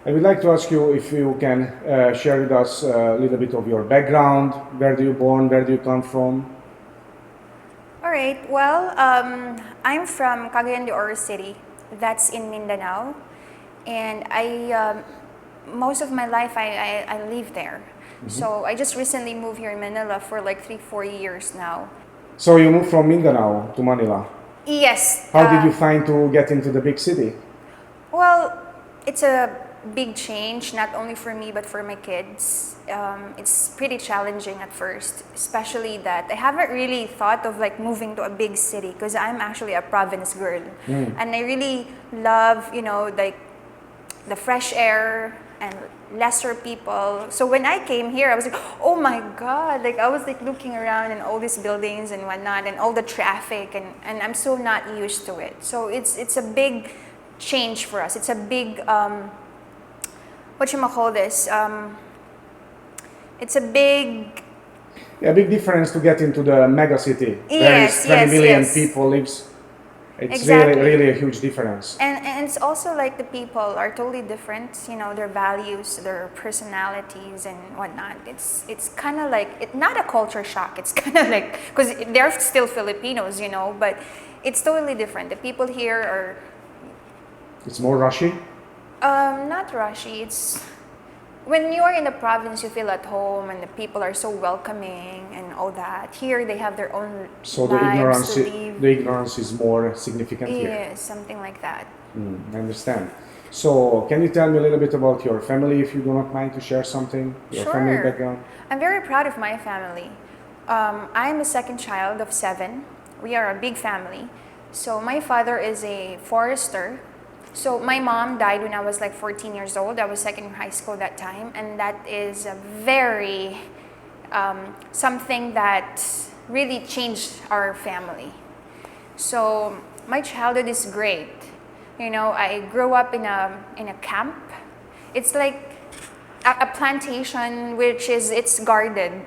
I would like to ask you if you can share with us a little bit of your background. Where do you born? Where do you come from? All right. Well, I'm from Cagayan de Oro City. That's in Mindanao, and most of my life I live there. So I just recently moved here in Manila for like 3-4 years now. So you moved from Mindanao to Manila. Yes. How did you find to get into the big city? Well, it's a big change, not only for me but for my kids. It's pretty challenging at first, especially that I haven't really thought of like moving to a big city because I'm actually a province girl, and I really love, like the fresh air and lesser people. So when I came here, I was like, oh my God, like I was like looking around and all these buildings and whatnot and all the traffic, and I'm so not used to it. So it's a big change for us. It's a big, it's a big... A big difference to get into the mega city. There is Yes, 20 yes, million yes. people lives. It's Exactly. really a huge difference. And it's also like the people are totally different, their values, their personalities and whatnot. It's kind of like, not a culture shock. It's kind of like, because they're still Filipinos, but it's totally different. The people here are... It's more rushy. Not rushy. It's... When you are in the province, you feel at home and the people are so welcoming and all that. Here, they have their own So lives to live. the ignorance is more significant here. Yes, something like that. I understand. So, can you tell me a little bit about your family, if you do not mind to share something? Your family Sure. background? I'm very proud of my family. I'm a second child of 7. We are a big family. So my father is a forester. So my mom died when I was like 14 years old. I was second in high school that time. And that is a very, something that really changed our family. So my childhood is great. I grew up in a camp. It's like a plantation, it's guarded.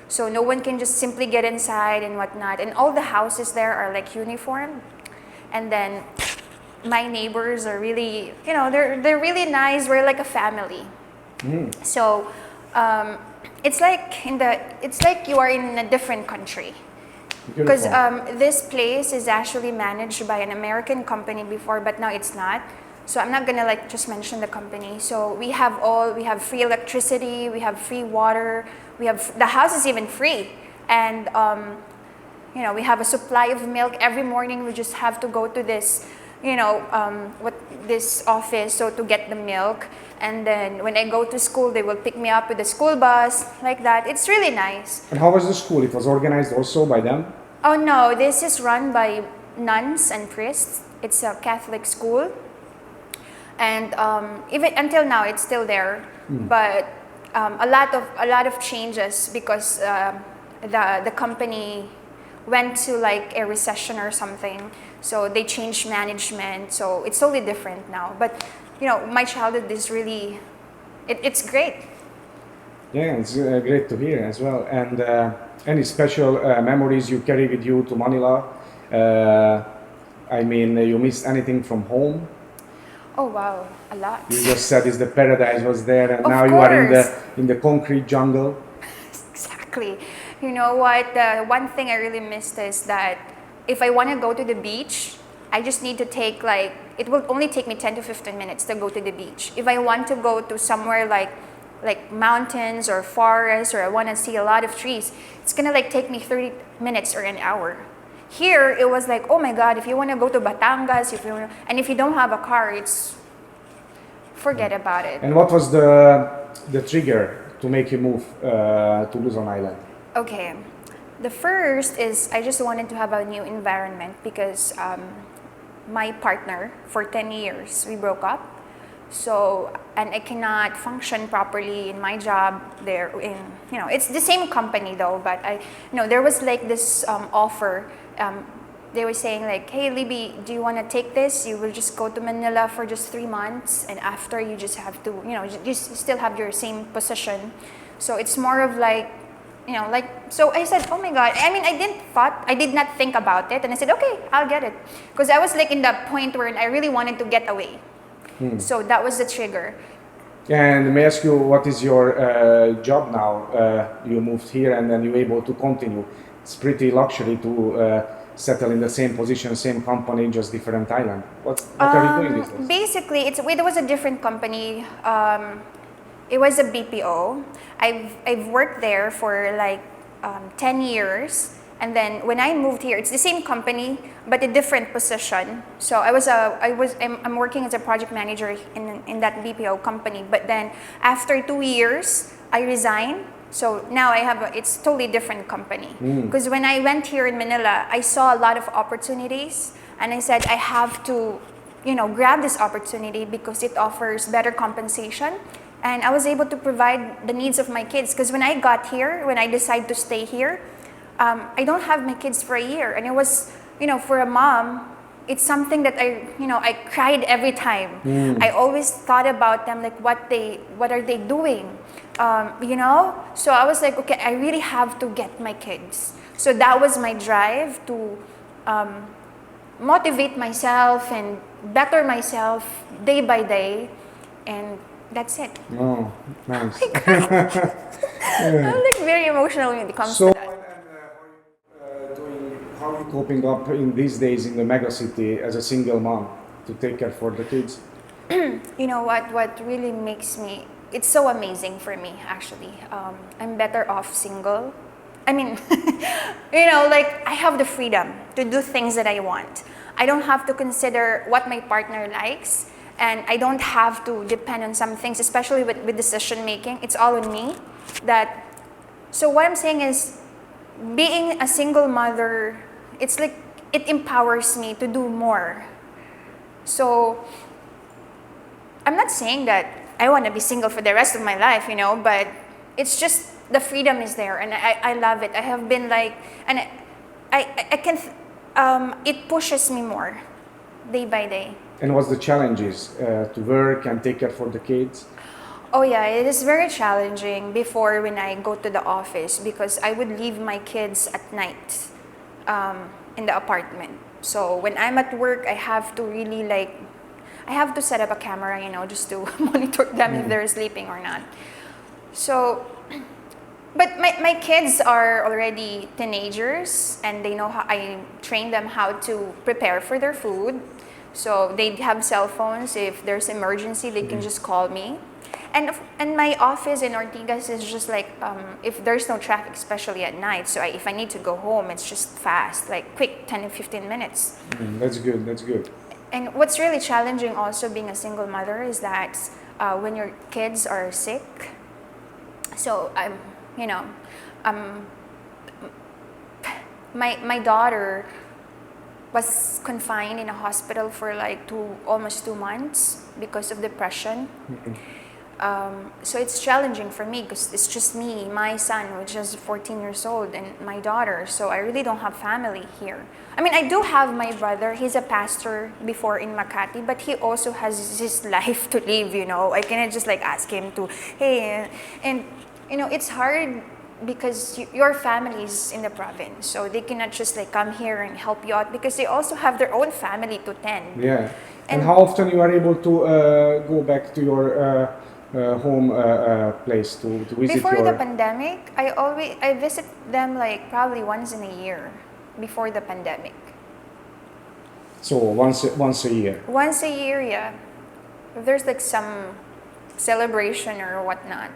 So no one can just simply get inside and whatnot. And all the houses there are like uniform. And then my neighbors are really, they're really nice. We're like a family. So it's like you are in a different country. Because this place is actually managed by an American company before, but now it's not. So I'm not gonna like just mention the company. So we have free electricity, we have free water, the house is even free, and we have a supply of milk every morning. We just have to go to this, this office to get the milk. And then when I go to school, they will pick me up with the school bus, like that. It's really nice. And how was the school? It was organized also by them? Oh no, this is run by nuns and priests. It's a Catholic school. And even until now, it's still there. But a lot of changes because the company went to like a recession or something. So they changed management. So it's totally different now. But my childhood is really, it's great. Yeah, it's great to hear as well. And any special memories you carry with you to Manila? You missed anything from home? Oh wow, a lot. You just said the paradise was there, and Of now you are course. in the concrete jungle. Exactly. You know what? The one thing I really missed is that if I want to go to the beach, I just need to take it will only take me 10 to 15 minutes to go to the beach. If I want to go to somewhere like mountains or forests, or I want to see a lot of trees, it's gonna take me 30 minutes or an hour. Here, it was like, oh my God, if you want to go to Batangas, and if you don't have a car, forget about it. And what was the trigger to make you move to Luzon Island? Okay. The first is I just wanted to have a new environment because my partner, for 10 years, we broke up. So, and I cannot function properly in my job there. It's the same company though, but there was like this offer. They were saying like, hey Libby, do you want to take this? You will just go to Manila for just 3 months, and after you just have to, you still have your same position. So it's more of so I said, oh my God. I did not think about it, and I said, okay, I'll get it, because I was in the point where I really wanted to get away. So that was the trigger. And may I ask you, what is your job now? You moved here and then you're able to continue. It's pretty luxury to settle in the same position, same company, just different island. What are you doing these days? Basically, it was a different company. It was a BPO. I've worked there for like 10 years. And then when I moved here, it's the same company, but a different position. So I'm working as a project manager in that BPO company. But then after 2 years, I resigned. So now it's totally different company. Because when I went here in Manila, I saw a lot of opportunities, and I said I have to, grab this opportunity because it offers better compensation. And I was able to provide the needs of my kids. Because when I got here, when I decided to stay here, I don't have my kids for a year. And it was, for a mom, it's something that I cried every time. I always thought about them, like what are they doing? So I was like, okay, I really have to get my kids. So that was my drive to motivate myself and better myself day by day. And that's it. Oh, nice. I'm like very emotional when it comes So, to that. how are you coping up in these days in the mega city as a single mom to take care for the kids? You know what really makes me, it's so amazing for me actually. I'm better off single. I mean, like I have the freedom to do things that I want. I don't have to consider what my partner likes, and I don't have to depend on some things, especially with decision making. It's all on me. So what I'm saying is, being a single mother, it's like it empowers me to do more. So I'm not saying that I want to be single for the rest of my life, but it's just the freedom is there, and I love it. I have been like, and I can, it pushes me more day by day. And what's the challenges to work and take care for the kids? Oh yeah, it is very challenging before when I go to the office, because I would leave my kids at night in the apartment. So when I'm at work, I have to really I have to set up a camera, just to monitor them if they're sleeping or not. So, but my kids are already teenagers, and they know how I train them how to prepare for their food. So they have cell phones. If there's emergency, they can just call me. And my office in Ortigas is just like, if there's no traffic, especially at night, so if I need to go home, it's just fast, like quick, 10 to 15 minutes. That's good, that's good. And what's really challenging also being a single mother is that when your kids are sick, so my daughter was confined in a hospital for like almost 2 months because of depression. So it's challenging for me because it's just me, my son, which is 14 years old, and my daughter. So I really don't have family here. I mean, I do have my brother. He's a pastor before in Makati, but he also has his life to live, I cannot just like ask him to, hey, and it's hard because your family is in the province. So they cannot just like come here and help you out because they also have their own family to tend. Yeah. And how often you are able to go back to your home place to visit before your... the pandemic, I visit them like probably once in a year before the pandemic. So once a year? Once a year, yeah. If there's like some celebration or whatnot,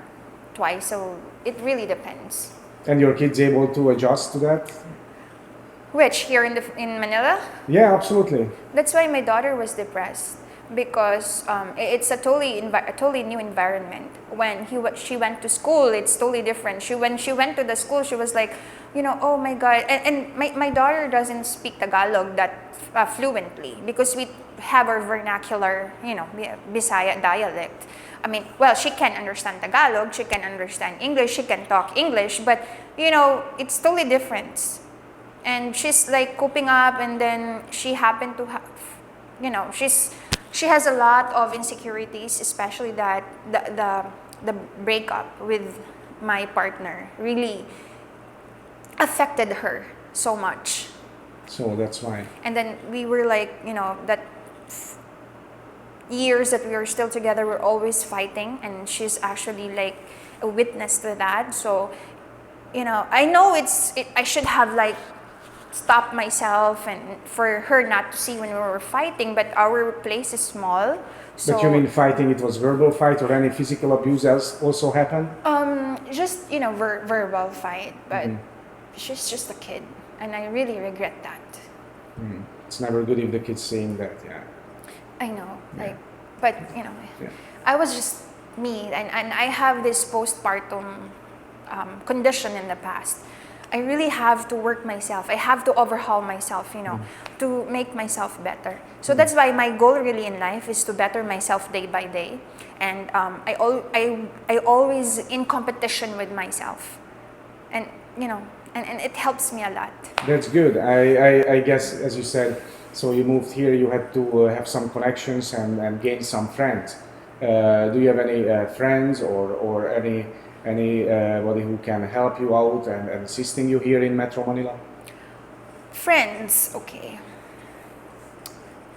twice, so it really depends. And your kids able to adjust to that? Which, here in Manila? Yeah, absolutely. That's why my daughter was depressed, because it's a totally new environment. When she went to school, it's totally different. When she went to the school, she was like, oh my God. And my daughter doesn't speak Tagalog that fluently, because we have our vernacular, Bisaya dialect. I mean, well, she can understand Tagalog, she can understand English, she can talk English, but it's totally different. And she's like coping up, and then she happened to have, she has a lot of insecurities, especially that the breakup with my partner really affected her so much. So that's why. And then we were like, that years that we were still together, we're always fighting, and she's actually like a witness to that. So, I know I should have like stopped myself and for her not to see when we were fighting, but our place is small. So, But you mean fighting, it was verbal fight or any physical abuse else also happened? just verbal fight, but she's just a kid, and I really regret that. It's never good if the kid's saying that, yeah. I know, but Yeah. I was just me, and I have this postpartum condition in the past. I really have to work myself. I have to overhaul myself, to make myself better. So that's why my goal really in life is to better myself day by day, and I always in competition with myself, and and it helps me a lot. That's good. I guess, as you said, so you moved here, you had to have some connections and gain some friends. Do you have any friends or anybody who can help you out and assisting you here in Metro Manila? Friends, okay.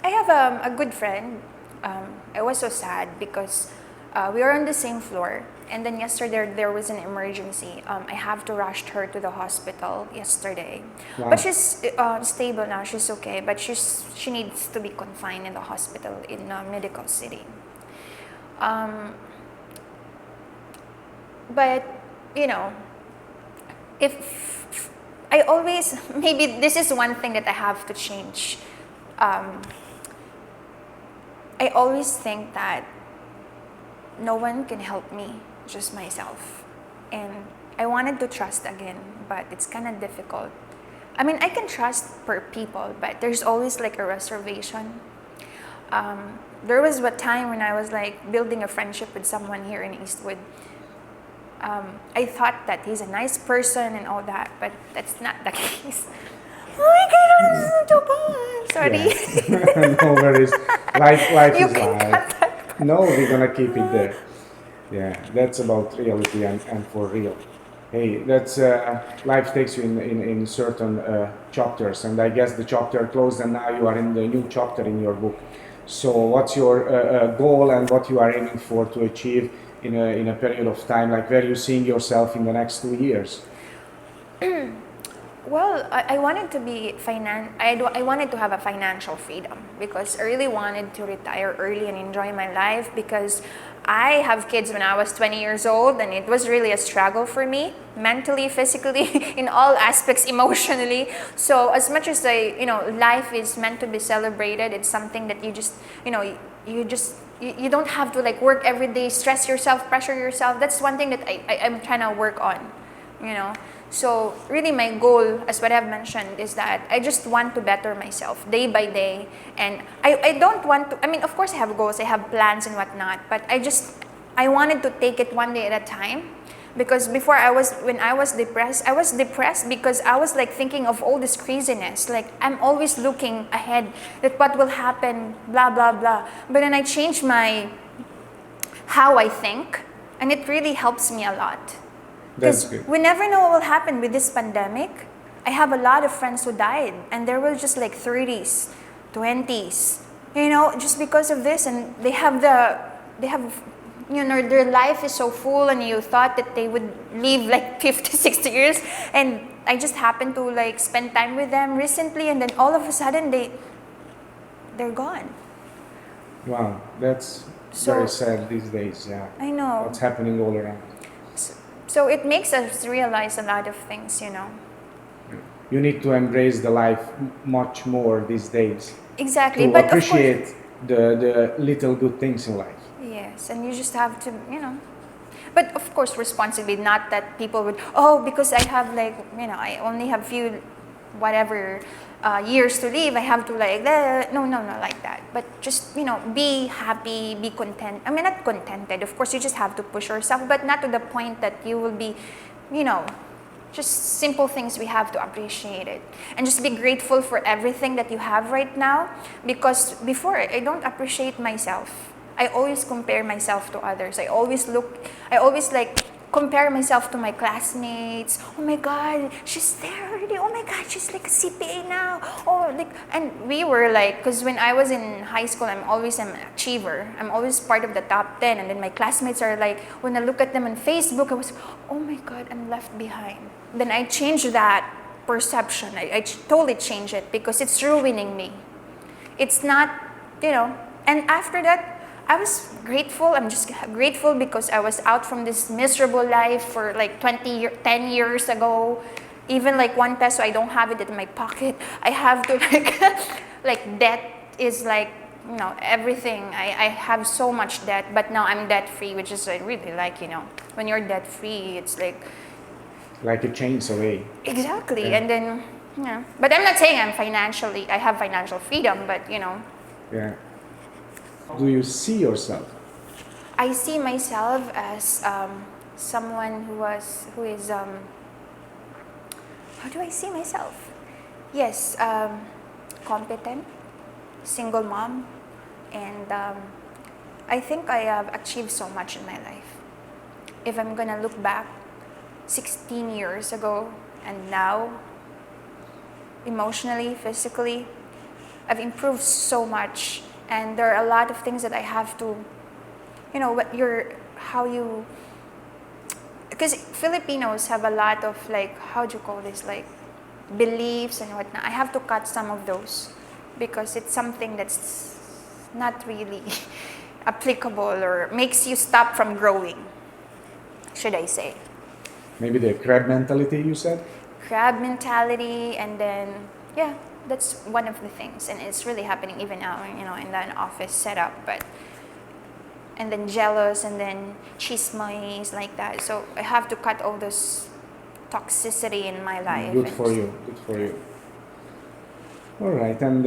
I have a good friend. I was so sad because we were on the same floor, and then yesterday there was an emergency. I have to rush her to the hospital yesterday, Wow. but she's stable now. She's okay, but she needs to be confined in the hospital in Medical City. But if I always, maybe this is one thing that I have to change. I always think that no one can help me, just myself. And I wanted to trust again, but it's kind of difficult. I mean, I can trust per people, but there's always like a reservation. There was a time when I was like building a friendship with someone here in Eastwood. I thought that he's a nice person and all that, but that's not the case. Oh my God, I'm so bad. Sorry. Yeah. No worries. Life You is can life. cut that. No, we're gonna keep it there. Yeah, that's about reality and for real. Hey, that's life takes you in certain chapters, and I guess the chapter closed, and now you are in the new chapter in your book. So, what's your goal and what you are aiming for to achieve in a period of time? Like, where you seeing yourself in the next 2 years? Well, I wanted to be I wanted to have a financial freedom because I really wanted to retire early and enjoy my life because I have kids when I was 20 years old, and it was really a struggle for me mentally, physically, in all aspects, emotionally. So as much as life is meant to be celebrated, it's something that you just you don't have to like work every day, stress yourself, pressure yourself. That's one thing that I'm trying to work on. So really my goal, as what I've mentioned, is that I just want to better myself day by day. And I don't want to, I mean, of course I have goals, I have plans and whatnot, but I wanted to take it one day at a time. Because before when I was depressed because I was like thinking of all this craziness. Like I'm always looking ahead at what will happen, blah, blah, blah. But then I changed how I think, and it really helps me a lot. That's Because good. we never know what will happen with this pandemic. I have a lot of friends who died, and they were just like 30s, 20s, just because of this. And they have their life is so full, and you thought that they would live like 50, 60 years. And I just happened to like spend time with them recently, and then all of a sudden they're gone. Wow, that's very sad these days. Yeah, I know. what's happening all around. So it makes us realize a lot of things. You need to embrace the life much more these days Exactly, to but appreciate the little good things in life. yes, and you just have to, But of course, responsibly, not that people would, because I have like, I only have few, whatever, years to live, I have to like, no, like that. But just, be happy, be content. I mean, not contented. Of course, you just have to push yourself, but not to the point that you will be, just simple things we have to appreciate it. And just be grateful for everything that you have right now. Because before, I don't appreciate myself. I always compare myself to others. I always like compare myself to my classmates. Oh my God, she's there already. Oh my God, she's like a CPA now. Oh, oh, like, and we were like, because when I was in high school, I'm always an achiever. I'm always part of the top 10. And then my classmates are like, when I look at them on Facebook, I was, oh my God, I'm left behind. Then I changed that perception. I totally changed it because it's ruining me. It's not, and after that, I was grateful. I'm just grateful because I was out from this miserable life for like 10 years ago. Even like 1 peso, I don't have it in my pocket. I have to like debt is like, everything. I have so much debt, but now I'm debt free, which is I really like, when you're debt free, it's like it changes away. exactly. Yeah. And then, but I'm not saying I have financial freedom, but Yeah. Do you see yourself? I see myself as someone who is how do I see myself? Yes, competent, single mom, and I think I have achieved so much in my life. If I'm gonna look back 16 years ago and now, emotionally, physically, I've improved so much, and there are a lot of things that I have to, because Filipinos have a lot of like, how do you call this, like beliefs and whatnot. I have to cut some of those because it's something that's not really applicable or makes you stop from growing, should I say. Maybe the crab mentality you said? Crab mentality, and then, yeah, that's one of the things. And it's really happening even now, in an office setup. And then jealous, and then chismes like that. So I have to cut all this toxicity in my life. Good for you. Good for you. All right. And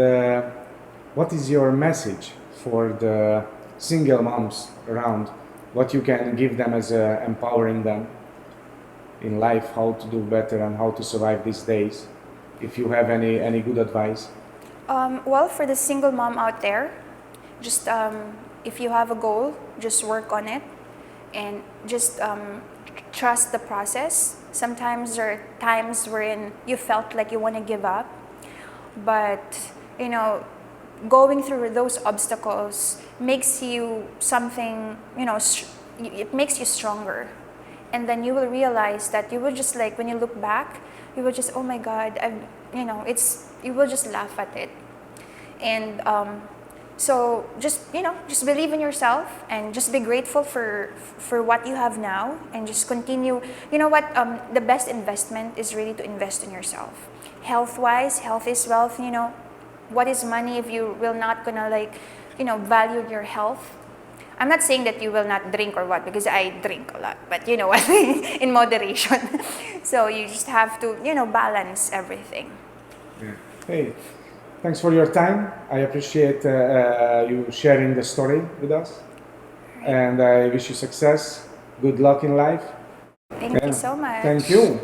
what is your message for the single moms around? What you can give them as empowering them in life, how to do better and how to survive these days? If you have any good advice. Well, for the single mom out there, just if you have a goal, just work on it, and just trust the process. Sometimes there are times wherein you felt like you want to give up, but going through those obstacles makes you something. It makes you stronger, and then you will realize that you will just like when you look back, you will just, oh my God, you will just laugh at it, and so just believe in yourself and just be grateful for what you have now, and just continue. The best investment is really to invest in yourself. Health-wise, health is wealth. What is money if you will not gonna value your health? I'm not saying that you will not drink or what, because I drink a lot, but what, in moderation. So you just have to balance everything. Yeah. Hey, thanks for your time. I appreciate you sharing the story with us. And I wish you success. Good luck in life. Thank you so much. Thank you.